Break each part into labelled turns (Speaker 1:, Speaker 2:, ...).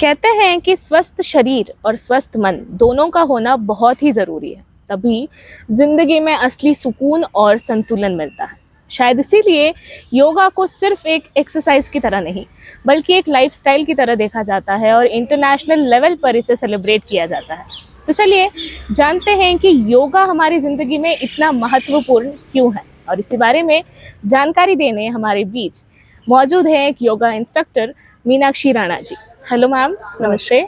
Speaker 1: कहते हैं कि स्वस्थ शरीर और स्वस्थ मन दोनों का होना बहुत ही ज़रूरी है, तभी जिंदगी में असली सुकून और संतुलन मिलता है। शायद इसीलिए योगा को सिर्फ एक एक्सरसाइज की तरह नहीं बल्कि एक लाइफस्टाइल की तरह देखा जाता है और इंटरनेशनल लेवल पर इसे सेलिब्रेट किया जाता है। तो चलिए जानते हैं कि योगा हमारी ज़िंदगी में इतना महत्वपूर्ण क्यों है, और इसी बारे में जानकारी देने हमारे बीच मौजूद है एक yoga instructor Meenakshi Rana ji. Hello ma'am, नमस्ते।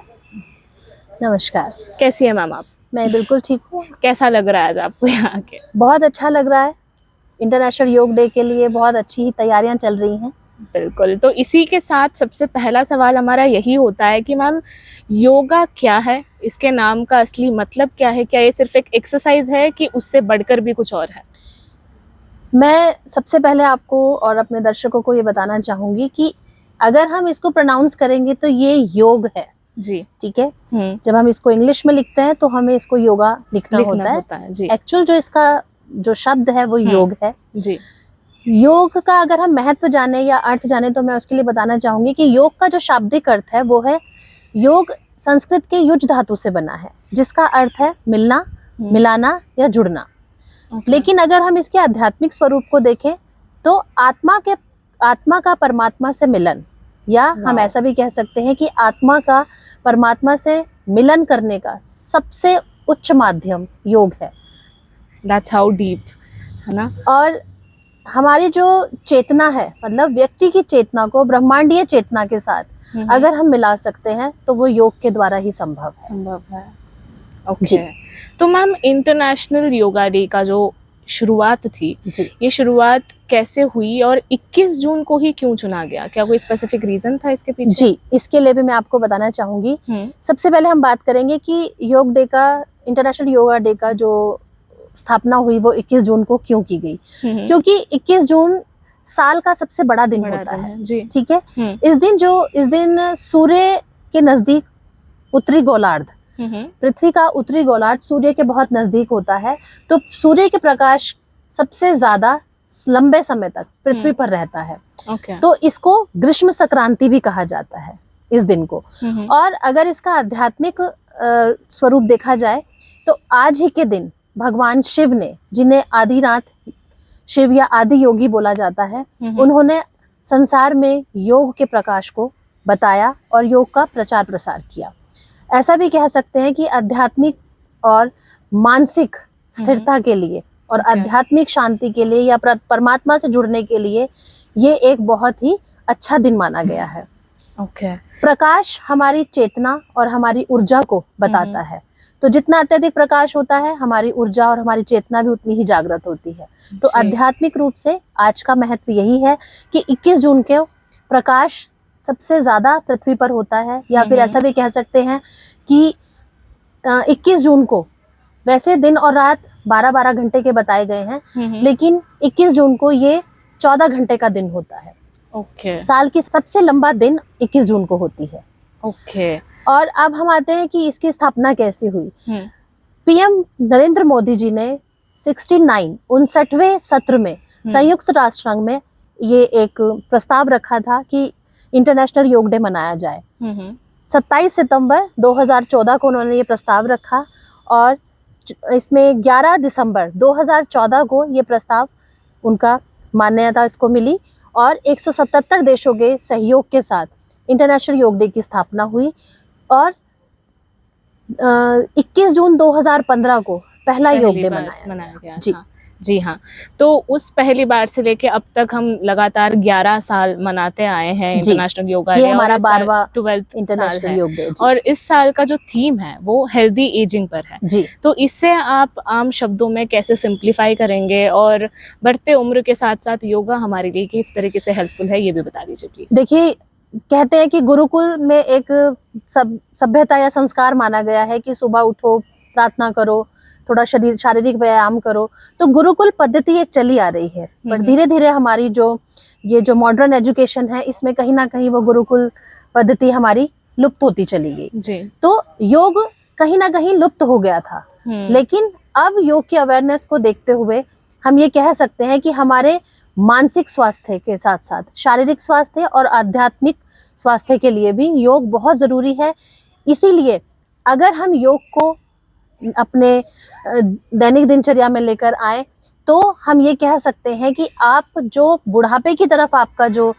Speaker 2: नमस्कार।
Speaker 1: कैसी है मैम आप?
Speaker 2: मैं बिल्कुल ठीक हूँ।
Speaker 1: कैसा लग रहा है आज आपको यहाँ आके?
Speaker 2: बहुत अच्छा लग रहा है। इंटरनेशनल योग डे के लिए बहुत अच्छी ही तैयारियां चल रही हैं।
Speaker 1: बिल्कुल, तो इसी के साथ सबसे पहला सवाल हमारा यही होता है कि मैम योगा क्या है, इसके नाम का असली मतलब क्या है? क्या ये सिर्फ एक एक्सरसाइज है कि उससे बढ़कर भी कुछ और है?
Speaker 2: मैं सबसे पहले आपको और अपने दर्शकों को ये बताना चाहूंगी कि अगर हम इसको प्रोनाउंस करेंगे तो ये योग है
Speaker 1: जी।
Speaker 2: ठीक है। जब हम इसको इंग्लिश में लिखते हैं तो हमें इसको योगा लिखना होता है जी। एक्चुअल जो इसका जो शब्द है वो योग है
Speaker 1: जी।
Speaker 2: योग का अगर हम महत्व जाने या अर्थ जाने तो मैं उसके लिए बताना चाहूंगी कि योग का जो शाब्दिक अर्थ है वो है, योग संस्कृत के युज धातु से बना है जिसका अर्थ है मिलना, मिलाना या जुड़ना। लेकिन अगर हम इसके आध्यात्मिक स्वरूप को देखें तो आत्मा का परमात्मा से मिलन, या हम ऐसा भी कह सकते हैं कि आत्मा का परमात्मा से मिलन करने का सबसे उच्च माध्यम योग है।
Speaker 1: That's how deep, है ना?
Speaker 2: और हमारी जो चेतना है, मतलब व्यक्ति की चेतना को ब्रह्मांडीय चेतना के साथ अगर हम मिला सकते हैं तो वो योग के द्वारा ही संभव है।
Speaker 1: ओके। तो मैम इंटरनेशनल योगा डे का जो शुरुआत थी
Speaker 2: जी,
Speaker 1: ये शुरुआत कैसे हुई और 21 जून को ही क्यों चुना गया? क्या कोई स्पेसिफिक रीजन था इसके पीछे?
Speaker 2: जी, इसके लिए भी मैं आपको बताना चाहूंगी। सबसे पहले हम बात करेंगे कि योग डे का, इंटरनेशनल योगा डे का जो स्थापना हुई वो 21 जून को क्यों की गई, क्योंकि 21 जून साल का सबसे बड़ा दिन होता है जी। ठीक है। इस दिन सूर्य के नजदीक उत्तरी गोलार्ध, पृथ्वी का उत्तरी गोलार्ध सूर्य के बहुत नजदीक होता है, तो सूर्य के प्रकाश सबसे ज्यादा लंबे समय तक पृथ्वी पर रहता है। तो इसको ग्रीष्म संक्रांति भी कहा जाता है इस दिन को। और अगर इसका आध्यात्मिक स्वरूप देखा जाए तो आज ही के दिन भगवान शिव ने, जिन्हें आदिनाथ शिव या आदि योगी बोला जाता है, उन्होंने संसार में योग के प्रकाश को बताया और योग का प्रचार प्रसार किया। ऐसा भी कह सकते हैं कि आध्यात्मिक और मानसिक स्थिरता के लिए और आध्यात्मिक शांति के लिए या परमात्मा से जुड़ने के लिए ये एक बहुत ही अच्छा दिन माना गया है। प्रकाश हमारी चेतना और हमारी ऊर्जा को बताता है, तो जितना अत्यधिक प्रकाश होता है हमारी ऊर्जा और हमारी चेतना भी उतनी ही जागृत होती है। तो आध्यात्मिक रूप से आज का महत्व यही है कि 21 जून के प्रकाश सबसे ज्यादा पृथ्वी पर होता है, या फिर ऐसा भी कह सकते हैं कि 21 जून को वैसे दिन और रात 12-12 घंटे के बताए गए हैं, लेकिन 21 जून को ये 14 घंटे का दिन होता है। साल की सबसे लंबा दिन 21 जून को होती है। और अब हम आते हैं कि इसकी स्थापना कैसे हुई। पीएम नरेंद्र मोदी जी ने 69वें सत्र में संयुक्त राष्ट्र संघ में ये एक प्रस्ताव रखा था कि इंटरनेशनल योग डे मनाया जाए। 27 सितंबर 2014 को उन्होंने ये प्रस्ताव रखा और इसमें 11 दिसंबर 2014 को ये प्रस्ताव, उनका मान्यता इसको मिली और 177 देशों के सहयोग के साथ इंटरनेशनल योग डे की स्थापना हुई। और 21 जून 2015 को पहला योग डे मनाया गया। जी
Speaker 1: जी हाँ। तो उस पहली बार से लेके अब तक हम लगातार 11 साल मनाते आए हैं इंटरनेशनल योगा डे।
Speaker 2: ये हमारा
Speaker 1: 12वां इंटरनेशनल योग डे और इस साल का जो थीम है वो हेल्दी एजिंग पर है
Speaker 2: जी।
Speaker 1: तो इससे आप आम शब्दों में कैसे सिंप्लीफाई करेंगे और बढ़ते उम्र के साथ साथ योगा हमारे लिए किस तरीके से हेल्पफुल है ये भी बता दीजिए प्लीज।
Speaker 2: देखिए, कहते हैं कि गुरुकुल में एक सभ्यता या संस्कार माना गया है कि सुबह उठो, प्रार्थना करो, थोड़ा शारीरिक व्यायाम करो, तो गुरुकुल पद्धति एक चली आ रही है। पर धीरे धीरे हमारी जो मॉडर्न एजुकेशन है इसमें कहीं ना कहीं वो गुरुकुल पद्धति हमारी लुप्त होती चली गई। तो योग कहीं ना कहीं लुप्त हो गया था, लेकिन अब योग की अवेयरनेस को देखते हुए हम ये कह सकते हैं कि हमारे मानसिक स्वास्थ्य के साथ साथ शारीरिक स्वास्थ्य और आध्यात्मिक स्वास्थ्य के लिए भी योग बहुत ज़रूरी है। इसीलिए अगर हम योग को अपने दैनिक दिनचर्या में लेकर आए तो हम ये कह सकते हैं कि आप जो बुढ़ापे की तरफ आपका जो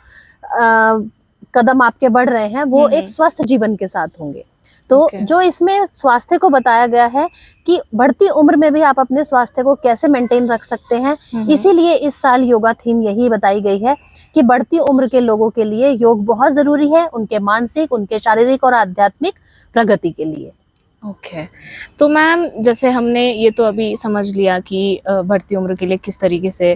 Speaker 2: कदम आपके बढ़ रहे हैं वो एक स्वस्थ जीवन के साथ होंगे। तो जो इसमें स्वास्थ्य को बताया गया है कि बढ़ती उम्र में भी आप अपने स्वास्थ्य को कैसे मेंटेन रख सकते हैं, इसीलिए इस साल योगा थीम यही बताई गई है कि बढ़ती उम्र के लोगों के लिए योग बहुत जरूरी है, उनके मानसिक, उनके शारीरिक और आध्यात्मिक प्रगति के लिए।
Speaker 1: ओके तो मैम जैसे हमने ये तो अभी समझ लिया कि बढ़ती उम्र के लिए किस तरीके से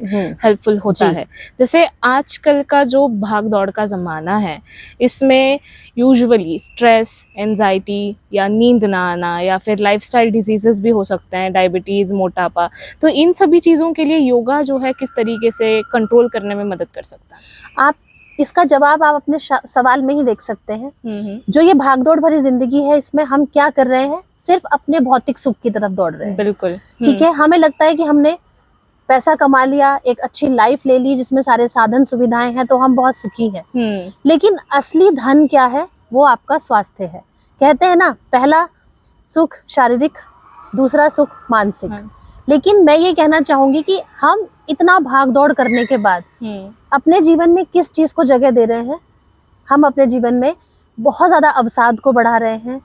Speaker 1: हेल्पफुल होता है। जैसे आजकल का जो भाग दौड़ का ज़माना है इसमें यूजुअली स्ट्रेस, एंजाइटी या नींद ना आना या फिर लाइफस्टाइल डिजीजेस भी हो सकते हैं, डायबिटीज़, मोटापा, तो इन सभी चीज़ों के लिए योगा जो है किस तरीके से कंट्रोल करने में मदद कर सकता है?
Speaker 2: आप इसका जवाब आप अपने सवाल में ही देख सकते हैं। जो ये भागदौड़ भरी जिंदगी है इसमें हम क्या कर रहे हैं, सिर्फ अपने भौतिक सुख की तरफ दौड़ रहे हैं।
Speaker 1: बिल्कुल
Speaker 2: ठीक है, हमें लगता है कि हमने पैसा कमा लिया, एक अच्छी लाइफ ले ली जिसमें सारे साधन सुविधाएं हैं तो हम बहुत सुखी हैं। लेकिन असली धन क्या है, वो आपका स्वास्थ्य है। कहते हैं ना, पहला सुख शारीरिक, दूसरा सुख मानसिक। लेकिन मैं ये कहना चाहूंगी कि हम इतना भाग दौड़ करने के बाद अपने जीवन में किस चीज को जगह दे रहे हैं? हम अपने जीवन में बहुत ज्यादा अवसाद को बढ़ा रहे हैं,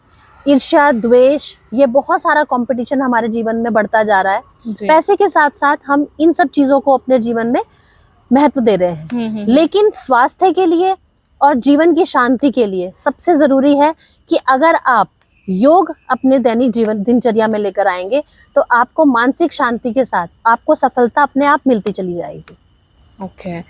Speaker 2: ईर्ष्या, द्वेष, ये बहुत सारा कंपटीशन हमारे जीवन में बढ़ता जा रहा है। पैसे के साथ साथ हम इन सब चीजों को अपने जीवन में महत्व दे रहे हैं। लेकिन स्वास्थ्य के लिए और जीवन की शांति के लिए सबसे जरूरी है कि अगर आप योग अपने दैनिक जीवन दिनचर्या में लेकर आएंगे तो आपको मानसिक शांति के साथ आपको सफलता अपने आप मिलती चली जाएगी।
Speaker 1: ओके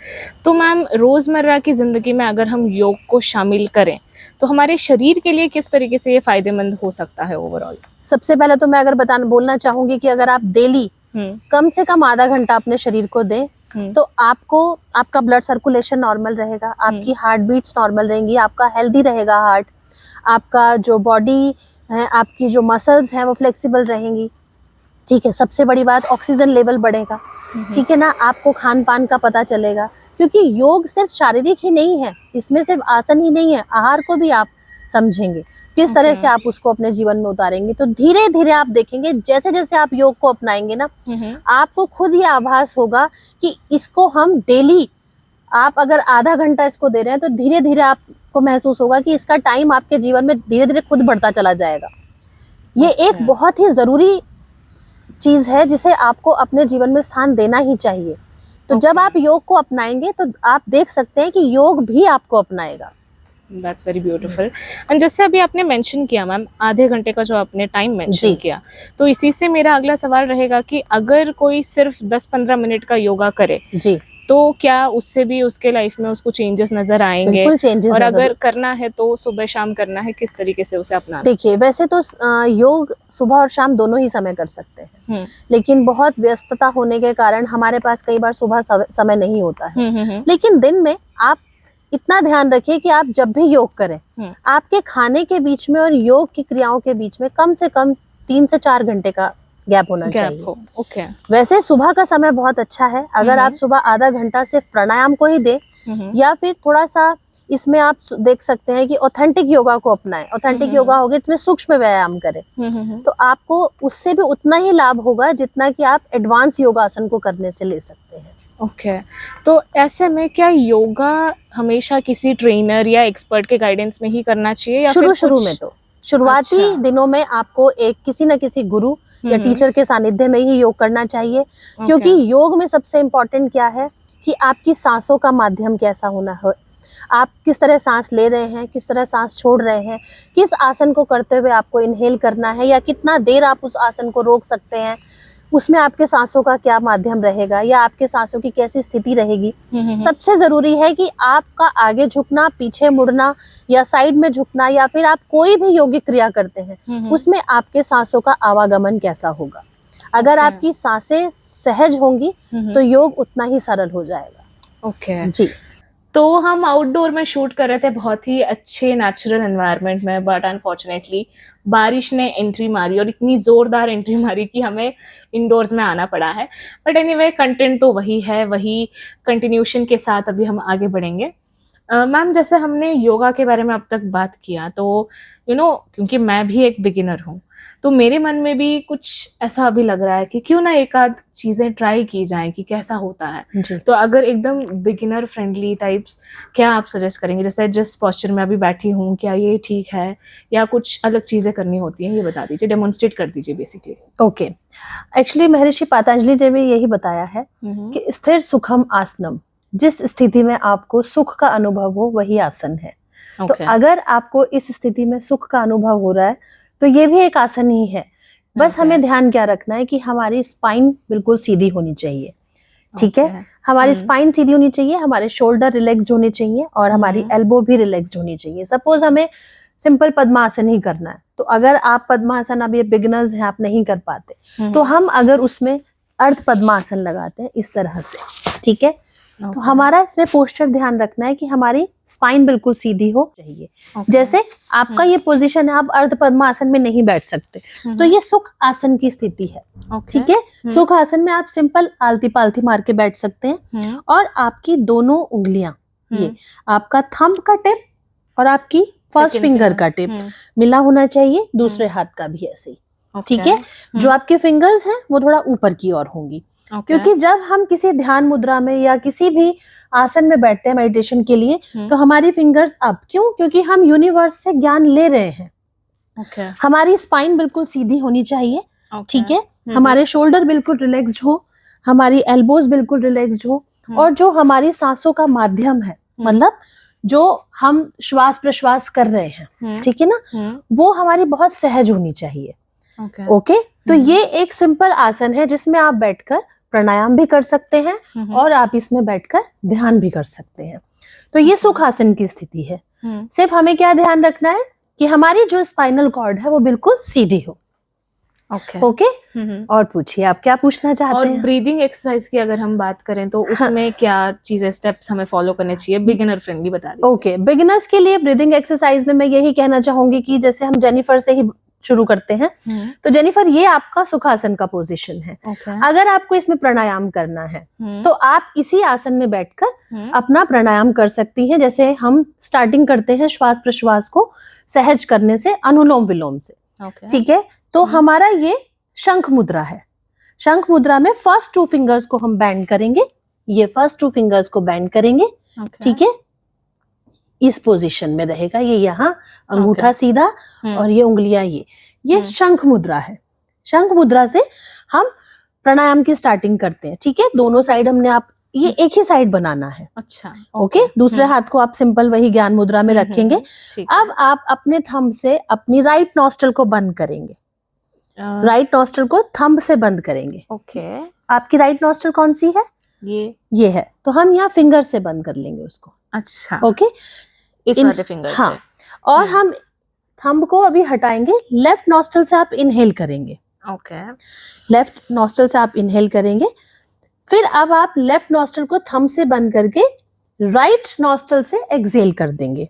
Speaker 1: तो मैम रोजमर्रा की जिंदगी में अगर हम योग को शामिल करें तो हमारे शरीर के लिए किस तरीके से ये फायदेमंद हो सकता है ओवरऑल?
Speaker 2: सबसे पहले तो मैं अगर बोलना चाहूंगी कि अगर आप डेली कम से कम आधा घंटा अपने शरीर को दें तो आपको आपका ब्लड सर्कुलेशन नॉर्मल रहेगा, आपकी हार्ट बीट्स नॉर्मल रहेंगी, आपका हेल्दी रहेगा हार्ट, आपका जो बॉडी है, आपकी जो मसल्स हैं वो फ्लेक्सिबल रहेंगी। ठीक है, सबसे बड़ी बात ऑक्सीजन लेवल बढ़ेगा। ठीक है ना, आपको खान पान का पता चलेगा, क्योंकि योग सिर्फ शारीरिक ही नहीं है, इसमें सिर्फ आसन ही नहीं है, आहार को भी आप समझेंगे किस तरह से आप उसको अपने जीवन में उतारेंगे। तो धीरे धीरे आप देखेंगे जैसे जैसे आप योग को अपनाएंगे ना, आपको खुद ही आभास होगा कि इसको हम डेली, आप अगर आधा घंटा इसको दे रहे हैं तो धीरे धीरे आपको महसूस होगा कि इसका टाइम आपके जीवन में धीरे धीरे खुद बढ़ता चला जाएगा। ये एक बहुत ही जरूरी चीज है जिसे आपको अपने जीवन में स्थान देना ही चाहिए। तो जब आप योग को अपनाएंगे तो आप देख सकते हैं कि योग भी आपको अपनाएगा।
Speaker 1: That's very beautiful. एंड जैसे अभी आपने मेंशन किया मैम आधे घंटे का जो आपने टाइम मेंशन किया, तो इसी से मेरा अगला सवाल रहेगा कि अगर कोई सिर्फ 10-15 मिनट का योगा करे
Speaker 2: जी
Speaker 1: तो क्या उससे भी उसके लाइफ में उसको चेंजेस नजर आएंगे?
Speaker 2: बिल्कुल चेंजेस।
Speaker 1: और अगर करना है तो सुबह शाम करना है, किस तरीके से उसे अपनाना?
Speaker 2: देखिए, वैसे तो योग सुबह और शाम दोनों ही समय कर सकते हैं, लेकिन बहुत व्यस्तता होने के कारण हमारे पास कई बार सुबह समय नहीं होता है। लेकिन दिन में आप इतना ध्यान रखिए कि आप जब भी योग करें, आपके खाने के बीच में और योग की क्रियाओं के बीच में कम से कम 3 से 4 घंटे का गैप होना चाहिए।
Speaker 1: ओके।
Speaker 2: वैसे सुबह का समय बहुत अच्छा है, अगर आप सुबह आधा घंटा सिर्फ प्राणायाम को ही दें या फिर थोड़ा सा इसमें आप देख सकते हैं कि ऑथेंटिक योगा को अपनाएं। ऑथेंटिक योगा होगा इसमें सूक्ष्म व्यायाम करें तो आपको उससे भी उतना ही लाभ होगा जितना कि आप एडवांस योगासन को करने से ले सकते हैं।
Speaker 1: ओके तो ऐसे में क्या योगा हमेशा किसी ट्रेनर या एक्सपर्ट के गाइडेंस में ही करना चाहिए या
Speaker 2: शुरू में तो शुरुआती दिनों में आपको एक किसी न किसी गुरु या टीचर के सानिध्य में ही योग करना चाहिए, क्योंकि योग में सबसे इम्पोर्टेंट क्या है कि आपकी सांसों का माध्यम कैसा होना है, आप किस तरह सांस ले रहे हैं, किस तरह सांस छोड़ रहे हैं, किस आसन को करते हुए आपको इनहेल करना है या कितना देर आप उस आसन को रोक सकते हैं, उसमें आपके सांसों का क्या माध्यम रहेगा या आपके सांसों की कैसी स्थिति रहेगी। सबसे जरूरी है कि आपका आगे झुकना, पीछे मुड़ना या साइड में झुकना या फिर आप कोई भी योगिक क्रिया करते हैं उसमें आपके सांसों का आवागमन कैसा होगा। अगर आपकी सांसें सहज होंगी तो योग उतना ही सरल हो जाएगा।
Speaker 1: ओके
Speaker 2: जी।
Speaker 1: तो हम आउटडोर में शूट कर रहे थे बहुत ही अच्छे नेचुरल एनवायरनमेंट में, बट अनफॉर्चुनेटली बारिश ने एंट्री मारी और इतनी ज़ोरदार एंट्री मारी कि हमें इंडोर्स में आना पड़ा है। बट एनीवे कंटेंट तो वही है, वही कंटिन्यूशन के साथ अभी हम आगे बढ़ेंगे। मैम, जैसे हमने योगा के बारे में अब तक बात किया, तो क्योंकि मैं भी एक बिगिनर हूँ, तो मेरे मन में भी कुछ ऐसा अभी लग रहा है कि क्यों ना एक आध चीज़ें ट्राई की जाएं कि कैसा होता है।
Speaker 2: जी।
Speaker 1: तो अगर एकदम बिगिनर फ्रेंडली टाइप्स क्या आप सजेस्ट करेंगे? जैसे जिस पोस्चर में अभी बैठी हूँ, क्या ये ठीक है या कुछ अलग चीज़ें करनी होती हैं, ये बता दीजिए, डेमोन्स्ट्रेट कर दीजिए बेसिकली।
Speaker 2: ओके, एक्चुअली महर्षि पतंजलि ने भी यही बताया है कि स्थिर सुखम आसनम, जिस स्थिति में आपको सुख का अनुभव हो वही आसन है। तो अगर आपको इस स्थिति में सुख का अनुभव हो रहा है तो ये भी एक आसन ही है। बस हमें ध्यान क्या रखना है कि हमारी स्पाइन बिल्कुल सीधी होनी चाहिए, ठीक है। हमारी स्पाइन सीधी होनी चाहिए, हमारे शोल्डर रिलैक्स्ड होने चाहिए और हमारी एल्बो भी रिलैक्स्ड होनी चाहिए। सपोज हमें सिंपल पद्मासन ही करना है, तो अगर आप पद्मासन, अभी बिगिनर्स हैं, आप नहीं कर पाते, तो हम अगर उसमें अर्ध पद्मासन लगाते हैं इस तरह से, ठीक है। तो हमारा इसमें पोस्चर ध्यान रखना है कि हमारी स्पाइन बिल्कुल सीधी हो चाहिए। जैसे आपका ये पोजीशन है, आप अर्ध पद्मासन में नहीं बैठ सकते, तो ये सुख आसन की स्थिति है, ठीक है। सुख आसन में आप सिंपल आलती पालती मार के बैठ सकते हैं और आपकी दोनों उंगलियां, ये आपका थंब का टिप और आपकी फर्स्ट फिंगर का टिप मिला होना चाहिए, दूसरे हाथ का भी ऐसे ही, ठीक है। जो आपके फिंगर्स हैं वो थोड़ा ऊपर की ओर होंगी, क्योंकि जब हम किसी ध्यान मुद्रा में या किसी भी आसन में बैठते हैं मेडिटेशन के लिए, तो हमारी फिंगर्स अप, क्यों? क्योंकि हम यूनिवर्स से ज्ञान ले रहे हैं। हमारी स्पाइन बिल्कुल सीधी होनी चाहिए, ठीक है। हमारे शोल्डर बिल्कुल रिलैक्स्ड हो, हमारी एल्बोज बिल्कुल रिलैक्स्ड हो, और जो हमारी सांसों का माध्यम है, मतलब जो हम श्वास प्रश्वास कर रहे हैं, ठीक है ना, वो हमारी बहुत सहज होनी चाहिए। ओके, तो ये एक सिंपल आसन है जिसमें आप बैठकर प्राणायाम भी कर सकते हैं और आप इसमें बैठकर ध्यान भी कर सकते हैं। तो ये सुखासन की स्थिति है। सिर्फ हमें क्या ध्यान रखना है कि हमारी जो स्पाइनल कॉर्ड है वो बिल्कुल सीधी हो। ओके। और पूछिए, आप क्या पूछना चाहते हैं?
Speaker 1: और ब्रीदिंग एक्सरसाइज की अगर हम बात करें तो उसमें क्या चीजें, स्टेप्स हमें फॉलो करने चाहिए? बिगिनर फ्रेंडली बता दीजिए।
Speaker 2: ओके, बिगिनर्स के लिए ब्रीदिंग एक्सरसाइज में मैं यही कहना चाहूंगी कि जैसे हम जेनिफर से ही शुरू करते हैं, तो जेनिफर ये आपका सुखासन का पोजीशन है। अगर आपको इसमें प्राणायाम करना है तो आप इसी आसन में बैठकर अपना प्राणायाम कर सकती हैं। जैसे हम स्टार्टिंग करते हैं श्वास प्रश्वास को सहज करने से, अनुलोम विलोम से, ठीक है। तो हमारा ये शंख मुद्रा है। शंख मुद्रा में फर्स्ट 2 फिंगर्स को हम बेंड करेंगे, ये फर्स्ट 2 फिंगर्स को बेंड करेंगे, ठीक है। इस पोजीशन में रहेगा, ये यहाँ अंगूठा सीधा और ये उंगलियां ये शंख मुद्रा है। शंख मुद्रा से हम प्राणायाम की स्टार्टिंग करते हैं, ठीक है। दोनों साइड हमने, आप ये एक ही साइड बनाना है।
Speaker 1: अच्छा,
Speaker 2: ओके। दूसरे हाथ को आप सिंपल वही ज्ञान मुद्रा में रखेंगे। अब आप अपने थंब से अपनी राइट नॉस्ट्रल को बंद करेंगे, राइट नॉस्ट्रल को थंब से बंद करेंगे।
Speaker 1: ओके।
Speaker 2: आपकी राइट नॉस्ट्रल कौन सी है? ये है, तो हम यहाँ फिंगर से बंद कर लेंगे उसको।
Speaker 1: अच्छा,
Speaker 2: ओके।
Speaker 1: इस वाले फिंगर से।
Speaker 2: हाँ, और हम थंब को अभी हटाएंगे, लेफ्ट नॉस्ट्रल से आप इनहेल करेंगे।
Speaker 1: ओके।
Speaker 2: लेफ्ट नॉस्ट्रल से आप इनहेल करेंगे, फिर अब आप लेफ्ट नॉस्ट्रल को थंब से बंद करके राइट नॉस्ट्रल से एक्सहेल कर देंगे।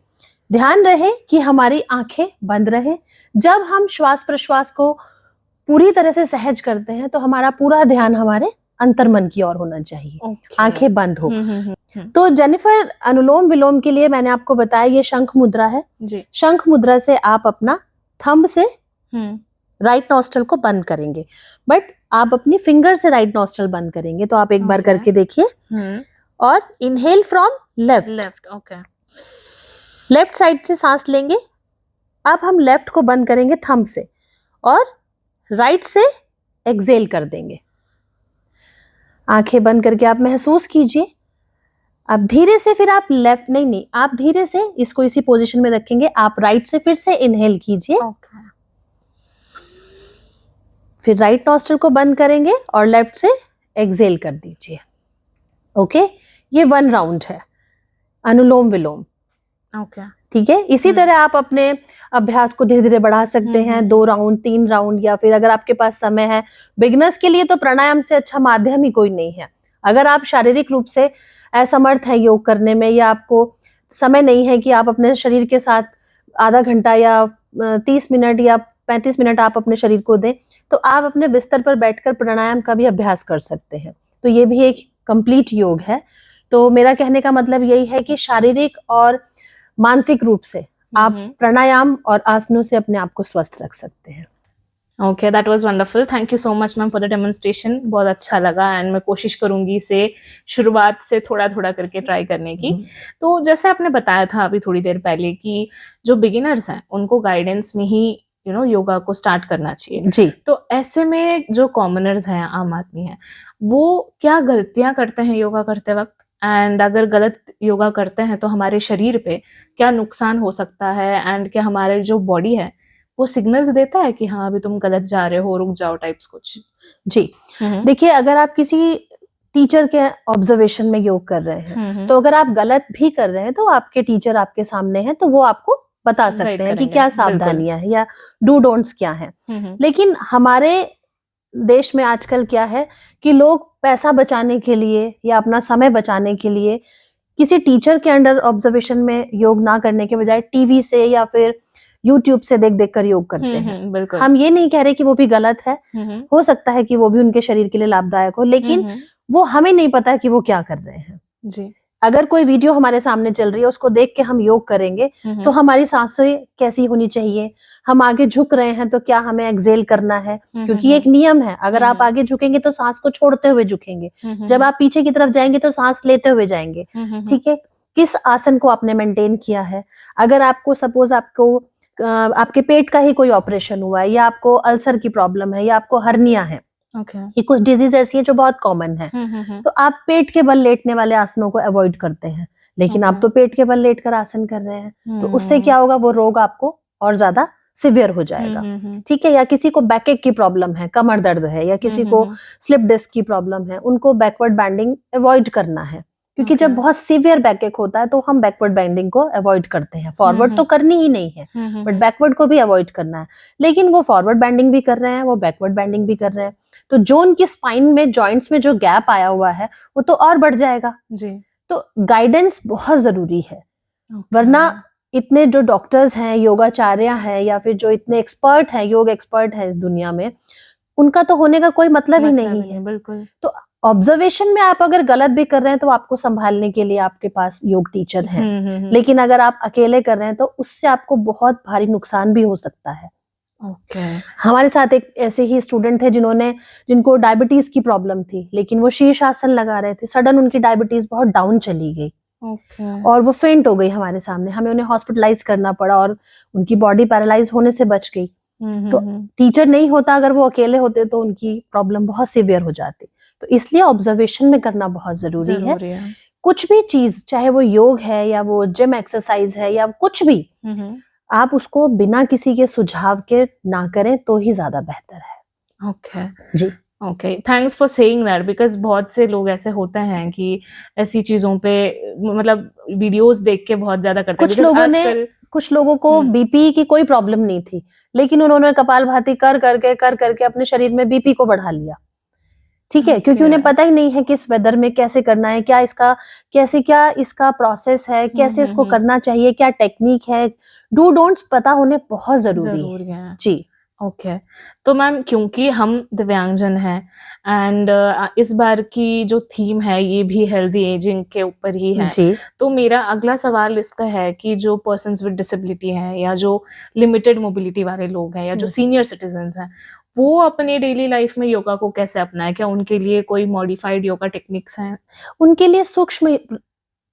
Speaker 2: ध्यान रहे कि हमारी आंखें बंद रहे। जब हम श्वास प्रश्वास को पूरी तरह से सहज करते हैं तो हमारा पूरा ध्यान हमारे अंतर्मन की ओर होना चाहिए, आंखें बंद हो। तो जेनिफर, अनुलोम विलोम के लिए मैंने आपको बताया ये शंख मुद्रा है जी। शंख मुद्रा से आप अपना थंब से राइट नॉस्ट्रल को बंद करेंगे, बट आप अपनी फिंगर से राइट नॉस्ट्रल बंद करेंगे। तो आप एक बार करके देखिए, और inhale from left.
Speaker 1: Okay.
Speaker 2: Left side से सांस लेंगे। अब हम लेफ्ट को बंद करेंगे थंब से और राइट से एक्सहेल कर देंगे। आंखें बंद करके आप महसूस कीजिए। अब धीरे से फिर आप लेफ्ट, नहीं, आप धीरे से इसको इसी पोजीशन में रखेंगे। आप राइट से फिर से इनहेल कीजिए, फिर राइट नॉस्ट्रल को बंद करेंगे और लेफ्ट से एक्सहेल कर दीजिए। ओके, ये 1 राउंड है अनुलोम विलोम।
Speaker 1: ओके,
Speaker 2: ठीक है। इसी तरह आप अपने अभ्यास को धीरे धीरे बढ़ा सकते हैं, 2 राउंड, 3 राउंड, या फिर अगर आपके पास समय है, बिगिनर्स के लिए तो प्राणायाम से अच्छा माध्यम ही कोई नहीं है। अगर आप शारीरिक रूप से असमर्थ है योग करने में, या आपको समय नहीं है कि आप अपने शरीर के साथ आधा घंटा या 30 मिनट या 35 मिनट आप अपने शरीर को दें, तो आप अपने बिस्तर पर बैठकर प्राणायाम का भी अभ्यास कर सकते हैं। तो ये भी एक कंप्लीट योग है। तो मेरा कहने का मतलब यही है कि शारीरिक और मानसिक रूप से आप प्राणायाम और आसनों से अपने आप को स्वस्थ रख सकते हैं।
Speaker 1: Okay, that was wonderful. Thank you so much ma'am for the demonstration. बहुत अच्छा लगा एंड मैं कोशिश करूंगी इसे शुरुआत से थोड़ा थोड़ा करके ट्राई करने की। तो जैसे आपने बताया था अभी थोड़ी देर पहले कि जो बिगिनर्स हैं उनको गाइडेंस में ही योगा को स्टार्ट करना चाहिए
Speaker 2: जी।
Speaker 1: तो ऐसे में जो कॉमनर्स हैं, आम आदमी हैं, वो क्या गलतियां करते हैं योगा करते वक्त, एंड अगर गलत योगा करते हैं तो हमारे शरीर पे क्या नुकसान हो सकता है, एंड क्या हमारे जो बॉडी है वो सिग्नल्स देता है कि हाँ अभी तुम गलत जा रहे हो, रुक जाओ टाइप्स कुछ?
Speaker 2: जी, देखिए, अगर आप किसी टीचर के ऑब्जर्वेशन में योग कर रहे हैं, तो अगर आप गलत भी कर रहे हैं तो आपके टीचर आपके सामने हैं, तो वो आपको बता सकते हैं कि क्या सावधानियां हैं या डू डोंट्स क्या हैं। लेकिन हमारे देश में आजकल क्या है कि लोग पैसा बचाने के लिए या अपना समय बचाने के लिए किसी टीचर के अंडर ऑब्जर्वेशन में योग ना करने के बजाय टीवी से या फिर यूट्यूब से देख देख कर योग करते हैं। हम ये नहीं कह रहे कि वो भी गलत है, हो सकता है कि वो भी उनके शरीर के लिए लाभदायक हो, लेकिन वो हमें नहीं पता कि वो क्या कर रहे हैं।
Speaker 1: जी।
Speaker 2: अगर कोई वीडियो हमारे सामने चल रही है, उसको देख के हम योग करेंगे तो हमारी सांसें कैसी होनी चाहिए, हम आगे झुक रहे हैं तो क्या हमें एक्सेल करना है, क्योंकि ये एक नियम है। अगर आप आगे झुकेंगे तो सांस को छोड़ते हुए झुकेंगे, जब आप पीछे की तरफ जाएंगे तो सांस लेते हुए जाएंगे। ठीक है, किस आसन को आपने मेंटेन किया है। अगर आपको सपोज आपके पेट का ही कोई ऑपरेशन हुआ है, या आपको अल्सर की प्रॉब्लम है, या आपको हर्निया है, ये कुछ डिजीज ऐसी है जो बहुत कॉमन है, तो आप पेट के बल लेटने वाले आसनों को अवॉइड करते हैं। लेकिन आप तो पेट के बल लेटकर आसन कर रहे हैं, तो उससे क्या होगा, वो रोग आपको और ज्यादा सिवियर हो जाएगा। ठीक है, या किसी को बैकएक की प्रॉब्लम है, कमर दर्द है, या किसी को स्लिप डिस्क की प्रॉब्लम है, उनको बैकवर्ड बैंडिंग अवॉइड करना है, क्योंकि जब बहुत सीवियर बैकएक होता है तो हम बैकवर्ड बैंडिंग को अवॉइड करते हैं। फॉरवर्ड तो करनी ही नहीं है, बट बैकवर्ड को भी अवॉइड करना है। लेकिन वो फॉरवर्ड बैंडिंग भी कर रहे हैं, वो बैकवर्ड बैंडिंग भी कर रहे हैं, तो जो उनकी स्पाइन में जॉइंट्स में जो गैप आया हुआ है वो तो और बढ़ जाएगा।
Speaker 1: जी।
Speaker 2: तो गाइडेंस बहुत जरूरी है, वरना इतने जो डॉक्टर्स हैं, योगाचार्य हैं, या फिर जो इतने एक्सपर्ट हैं, योग एक्सपर्ट हैं इस दुनिया में, उनका तो होने का कोई मतलब ही नहीं है।
Speaker 1: बिल्कुल।
Speaker 2: तो ऑब्जर्वेशन में आप अगर गलत भी कर रहे हैं तो आपको संभालने के लिए आपके पास योग टीचर हैं। लेकिन अगर आप अकेले कर रहे हैं तो उससे आपको बहुत भारी नुकसान भी हो सकता है। हमारे साथ एक ऐसे ही स्टूडेंट थे जिनको डायबिटीज की प्रॉब्लम थी, लेकिन वो शीर्षासन लगा रहे थे, सडन उनकी डायबिटीज बहुत डाउन चली गई। और वो फेंट हो गई हमारे सामने, हमें उन्हें हॉस्पिटलाइज करना पड़ा और उनकी बॉडी पैरालाइज होने से बच गई। तो टीचर नहीं होता, अगर वो अकेले होते तो उनकी प्रॉब्लम बहुत सीवियर हो जाती। तो इसलिए ऑब्जर्वेशन में करना बहुत जरूरी है। कुछ भी चीज, चाहे वो योग है या वो जिम एक्सरसाइज है या कुछ भी, आप उसको बिना किसी के सुझाव के ना करें तो ही ज्यादा बेहतर है।
Speaker 1: ओके
Speaker 2: जी।
Speaker 1: Okay, thanks for saying that, because बहुत से लोग ऐसे होते हैं कि ऐसी चीजों पे मतलब वीडियोस देख के बहुत ज्यादा करते हैं।
Speaker 2: कुछ लोगों को बीपी की कोई प्रॉब्लम नहीं थी, लेकिन उन्होंने कपालभाति कर करके अपने शरीर में बीपी को बढ़ा लिया। ठीक है, क्योंकि उन्हें पता ही नहीं है किस वेदर में कैसे करना है, क्या इसका प्रोसेस है, कैसे इसको करना चाहिए, क्या टेक्निक है। डू डोंट्स पता होने बहुत जरूरी है। जी।
Speaker 1: ओके तो मैम, क्योंकि हम दिव्यांगजन हैं एंड इस बार की जो थीम है ये भी हेल्दी एजिंग के ऊपर ही है
Speaker 2: जी।
Speaker 1: तो मेरा अगला सवाल इस पर है कि जो पर्सन्स विद डिसेबिलिटी हैं या जो लिमिटेड मोबिलिटी वाले लोग हैं या जो सीनियर सिटीजन्स हैं, वो अपने डेली लाइफ में योगा को कैसे अपनाएं? क्या उनके लिए कोई मॉडिफाइड योगा टेक्निक्स हैं?
Speaker 2: उनके लिए सूक्ष्म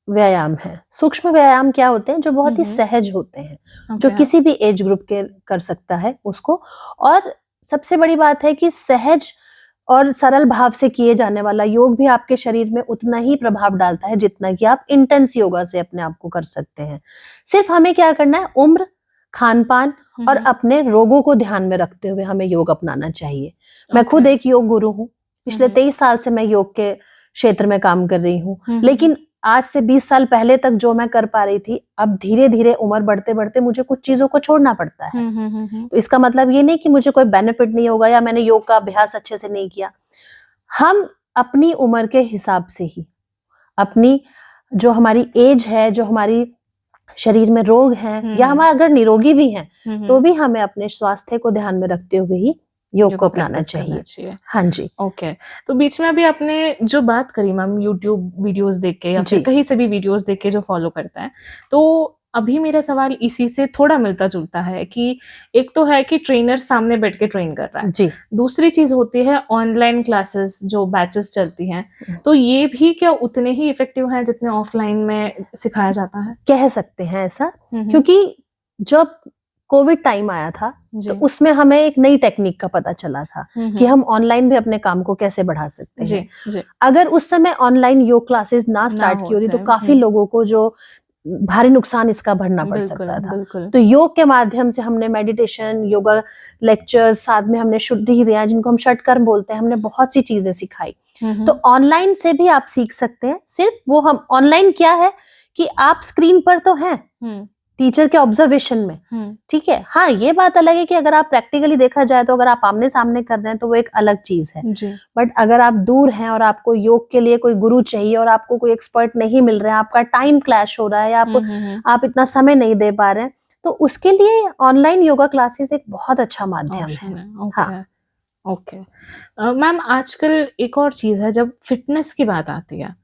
Speaker 2: व्यायाम है। सूक्ष्म व्यायाम क्या होते हैं? जो बहुत ही सहज होते हैं, जो किसी भी एज ग्रुप के कर सकता है उसको। और सबसे बड़ी बात है कि सहज और सरल भाव से किए जाने वाला योग भी आपके शरीर में उतना ही प्रभाव डालता है जितना कि आप इंटेंस योगा से अपने आप को कर सकते हैं। सिर्फ हमें क्या करना है, उम्र, खान पान और अपने रोगों को ध्यान में रखते हुए हमें योग अपनाना चाहिए। मैं खुद एक योग गुरु हूँ, पिछले 23 साल से मैं योग के क्षेत्र में काम कर रही हूँ। लेकिन आज से 20 साल पहले तक जो मैं कर पा रही थी, अब धीरे धीरे उम्र बढ़ते बढ़ते मुझे कुछ चीजों को छोड़ना पड़ता है। तो इसका मतलब ये नहीं कि मुझे कोई बेनिफिट नहीं होगा या मैंने योग का अभ्यास अच्छे से नहीं किया। हम अपनी उम्र के हिसाब से ही, अपनी जो हमारी एज है, जो हमारी शरीर में रोग हैं, या हम अगर निरोगी भी हैं तो भी हमें अपने स्वास्थ्य को ध्यान में रखते हुए ही योग को अपनाना चाहिए। हाँ जी।
Speaker 1: ओके। तो बीच में अभी आपने जो बात करी मैम, यूट्यूब वीडियोस देख के या फिर कहीं से भी वीडियोस देख के जो फॉलो करता है, तो अभी मेरा सवाल इसी से थोड़ा मिलता जुलता है कि एक तो है कि ट्रेनर सामने बैठ के ट्रेन कर रहा है
Speaker 2: जी,
Speaker 1: दूसरी चीज होती है ऑनलाइन क्लासेस जो बैचेस चलती हैं, तो ये भी क्या उतने ही इफेक्टिव हैं जितने ऑफलाइन में सिखाया जाता है?
Speaker 2: कह सकते हैं ऐसा, क्योंकि जब कोविड टाइम आया था तो उसमें हमें एक नई टेक्निक का पता चला था कि हम ऑनलाइन भी अपने काम को कैसे बढ़ा सकते हैं।
Speaker 1: जी।
Speaker 2: अगर उस समय ऑनलाइन योग क्लासेस ना स्टार्ट की होती तो काफी लोगों को जो भारी नुकसान इसका भरना पड़ सकता था। तो योग के माध्यम से हमने मेडिटेशन, योगा लेक्चर्स, साथ में हमने शुद्धि क्रिया जिनको हम षटकर्म बोलते हैं, हमने बहुत सी चीजें सिखाई। तो ऑनलाइन से भी आप सीख सकते हैं। सिर्फ वो हम ऑनलाइन क्या है कि आप स्क्रीन पर तो हैं टीचर के ऑब्जर्वेशन में, ठीक है। हाँ, ये बात अलग है कि अगर आप प्रैक्टिकली देखा जाए तो अगर आप आमने सामने कर रहे हैं तो वो एक अलग चीज है। बट अगर आप दूर हैं और आपको योग के लिए कोई गुरु चाहिए और आपको कोई एक्सपर्ट नहीं मिल रहा है, आपका टाइम क्लैश हो रहा है, आप इतना समय नहीं दे पा रहे हैं, तो उसके लिए ऑनलाइन योगा क्लासेस एक बहुत अच्छा माध्यम है। हाँ,
Speaker 1: ओके। मैम, आजकल एक और चीज है, जब फिटनेस की बात आती है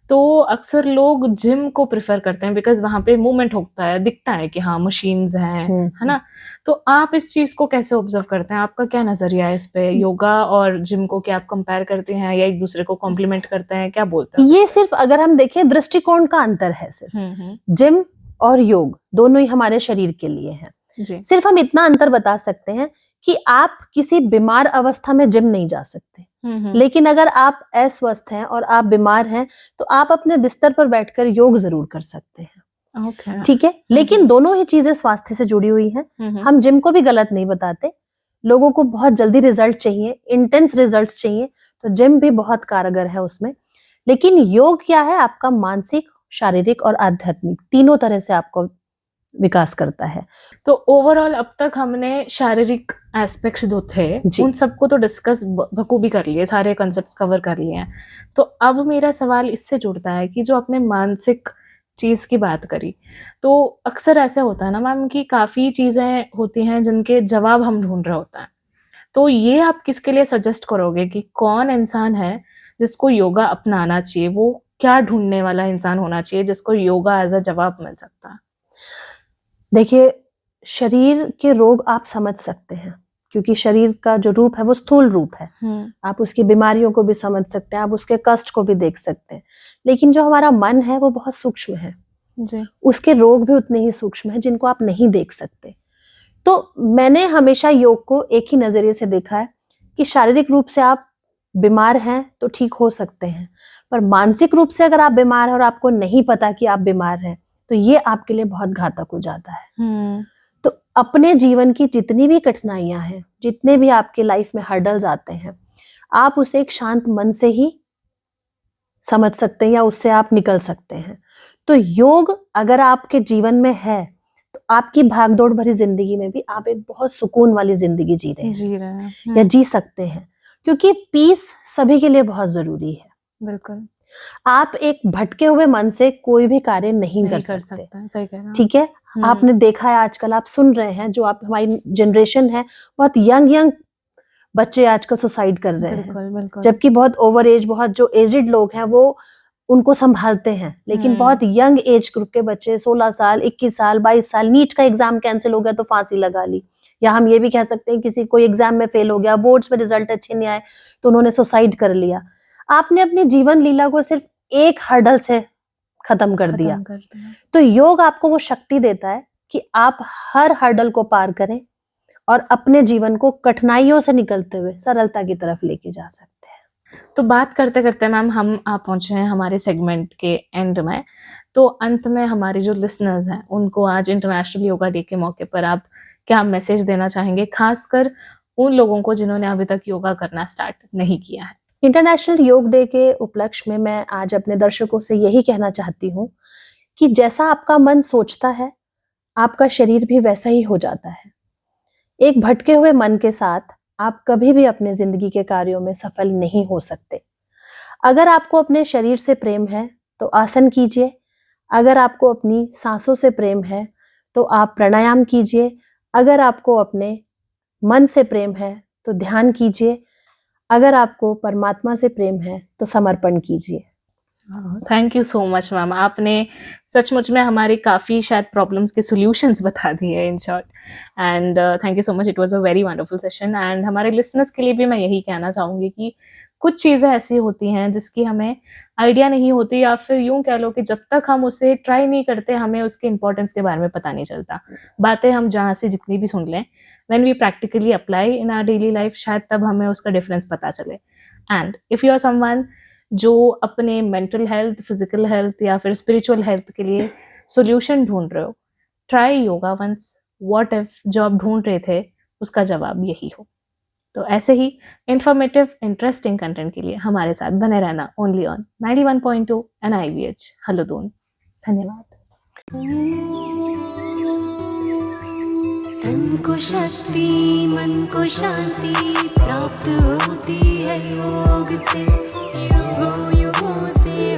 Speaker 1: तो अक्सर लोग जिम को प्रेफर करते हैं बिकॉज वहां पे मूवमेंट होता है, दिखता है कि हाँ मशीन्स हैं, है ना। तो आप इस चीज को कैसे ऑब्जर्व करते हैं? आपका क्या नजरिया है इस पे? योगा और जिम को क्या आप कंपेयर करते हैं या एक दूसरे को कॉम्प्लीमेंट करते हैं? क्या बोलते हैं?
Speaker 2: ये सिर्फ अगर हम देखें दृष्टिकोण का अंतर है। सिर्फ जिम और योग दोनों ही हमारे शरीर के लिए हैं। सिर्फ हम इतना अंतर बता सकते हैं कि आप किसी बीमार अवस्था में जिम नहीं जा सकते, लेकिन अगर आप अस्वस्थ हैं और आप बीमार हैं तो आप अपने बिस्तर पर बैठकर योग जरूर कर सकते हैं। ठीक है, लेकिन दोनों ही चीजें स्वास्थ्य से जुड़ी हुई हैं। हम जिम को भी गलत नहीं बताते। लोगों को बहुत जल्दी रिजल्ट चाहिए, इंटेंस रिजल्ट चाहिए, तो जिम भी बहुत कारगर है उसमें। लेकिन योग क्या है? आपका मानसिक, शारीरिक और आध्यात्मिक तीनों तरह से आपको विकास करता है।
Speaker 1: तो ओवरऑल अब तक हमने शारीरिक एस्पेक्ट्स जो थे उन सबको तो डिस्कस बखूबी कर लिए, सारे कॉन्सेप्ट्स कवर कर लिए हैं। तो अब मेरा सवाल इससे जुड़ता है कि जो आपने मानसिक चीज की बात करी, तो अक्सर ऐसे होता है ना मैम कि काफी चीजें होती हैं जिनके जवाब हम ढूंढ रहे होते हैं। तो ये आप किसके लिए सजेस्ट करोगे कि कौन इंसान है जिसको योगा अपनाना चाहिए? वो क्या ढूंढने वाला इंसान होना चाहिए जिसको योगा एज अ जवाब मिल सकता है?
Speaker 2: देखिए, शरीर के रोग आप समझ सकते हैं क्योंकि शरीर का जो रूप है वो स्थूल रूप है। आप उसकी बीमारियों को भी समझ सकते हैं, आप उसके कष्ट को भी देख सकते हैं, लेकिन जो हमारा मन है वो बहुत सूक्ष्म है जी। उसके रोग भी उतने ही सूक्ष्म है जिनको आप नहीं देख सकते। तो मैंने हमेशा योग को एक ही नजरिए से देखा है कि शारीरिक रूप से आप बीमार हैं तो ठीक हो सकते हैं, पर मानसिक रूप से अगर आप बीमार हैं और आपको नहीं पता कि आप बीमार हैं तो ये आपके लिए बहुत घातक हो जाता है। तो अपने जीवन की जितनी भी कठिनाइयां हैं, जितने भी आपके लाइफ में हर्डल्स आते हैं, आप उसे एक शांत मन से ही समझ सकते हैं या उससे आप निकल सकते हैं। तो योग अगर आपके जीवन में है तो आपकी भागदौड़ भरी जिंदगी में भी आप एक बहुत सुकून वाली जिंदगी जी रहे हैं या जी सकते हैं, क्योंकि पीस सभी के लिए बहुत जरूरी है।
Speaker 1: बिल्कुल।
Speaker 2: आप एक भटके हुए मन से कोई भी कार्य नहीं कर सकते। ठीक है, आपने देखा है आजकल, आप सुन रहे हैं, जो आप हमारी जनरेशन है, बहुत यंग बच्चे आजकल सुसाइड कर रहे हैं, जबकि बहुत ओवर एज, बहुत जो एजिड लोग हैं वो उनको संभालते हैं, लेकिन बहुत यंग एज ग्रुप के बच्चे 16 साल, 21 साल, 22 साल, नीट का एग्जाम कैंसिल हो गया तो फांसी लगा ली। या हम ये भी कह सकते हैं किसी कोई एग्जाम में फेल हो गया, बोर्ड्स में रिजल्ट अच्छे नहीं आए तो उन्होंने सुसाइड कर लिया। आपने अपनी जीवन लीला को सिर्फ एक हर्डल से खत्म कर दिया। तो योग आपको वो शक्ति देता है कि आप हर हर्डल को पार करें और अपने जीवन को कठिनाइयों से निकलते हुए सरलता की तरफ लेके जा सकते हैं।
Speaker 1: तो बात करते करते मैम हम आप पहुंचे हैं हमारे सेगमेंट के एंड में। तो अंत में हमारे जो लिसनर्स हैं उनको आज इंटरनेशनल योगा डे के मौके पर आप क्या मैसेज देना चाहेंगे, खासकर उन लोगों को जिन्होंने अभी तक योगा करना स्टार्ट नहीं किया है?
Speaker 2: इंटरनेशनल योग डे के उपलक्ष्य में मैं आज अपने दर्शकों से यही कहना चाहती हूँ कि जैसा आपका मन सोचता है आपका शरीर भी वैसा ही हो जाता है। एक भटके हुए मन के साथ आप कभी भी अपने जिंदगी के कार्यों में सफल नहीं हो सकते। अगर आपको अपने शरीर से प्रेम है तो आसन कीजिए, अगर आपको अपनी सांसों से प्रेम है तो आप प्राणायाम कीजिए, अगर आपको अपने मन से प्रेम है तो ध्यान कीजिए, अगर आपको परमात्मा से प्रेम है तो समर्पण कीजिए।
Speaker 1: Thank you so much ma'am, आपने सचमुच में हमारी काफ़ी शायद प्रॉब्लम्स के सॉल्यूशंस बता दिए in short. And thank you so much, it was a very wonderful session. And हमारे लिसनर्स के लिए भी मैं यही कहना चाहूँगी कि कुछ चीज़ें ऐसी होती हैं जिसकी हमें आइडिया नहीं होती, या फिर यूँ कह लो कि जब तक हम उसे ट्राई नहीं करते हमें उसके इंपॉर्टेंस के बारे में पता नहीं चलता। बातें हम जहाँ से जितनी भी सुन लें, when we practically apply in our daily life, शायद तब हमें उसका डिफरेंस पता चले। And if you are someone जो अपने मेंटल हेल्थ, फिजिकल हेल्थ या फिर स्पिरिचुअल हेल्थ के लिए सॉल्यूशन ढूंढ रहे हो, try yoga once. What if जो आप ढूंढ रहे थे उसका जवाब यही हो। तो ऐसे ही इंफॉर्मेटिव, इंटरेस्टिंग कंटेंट के लिए हमारे साथ बने रहना ओनली ऑन 91.2 NIVH हल्द्वानी। धन्यवाद।
Speaker 3: तन को शक्ति, मन को शांति प्राप्त होती है योग से, युगों युगों से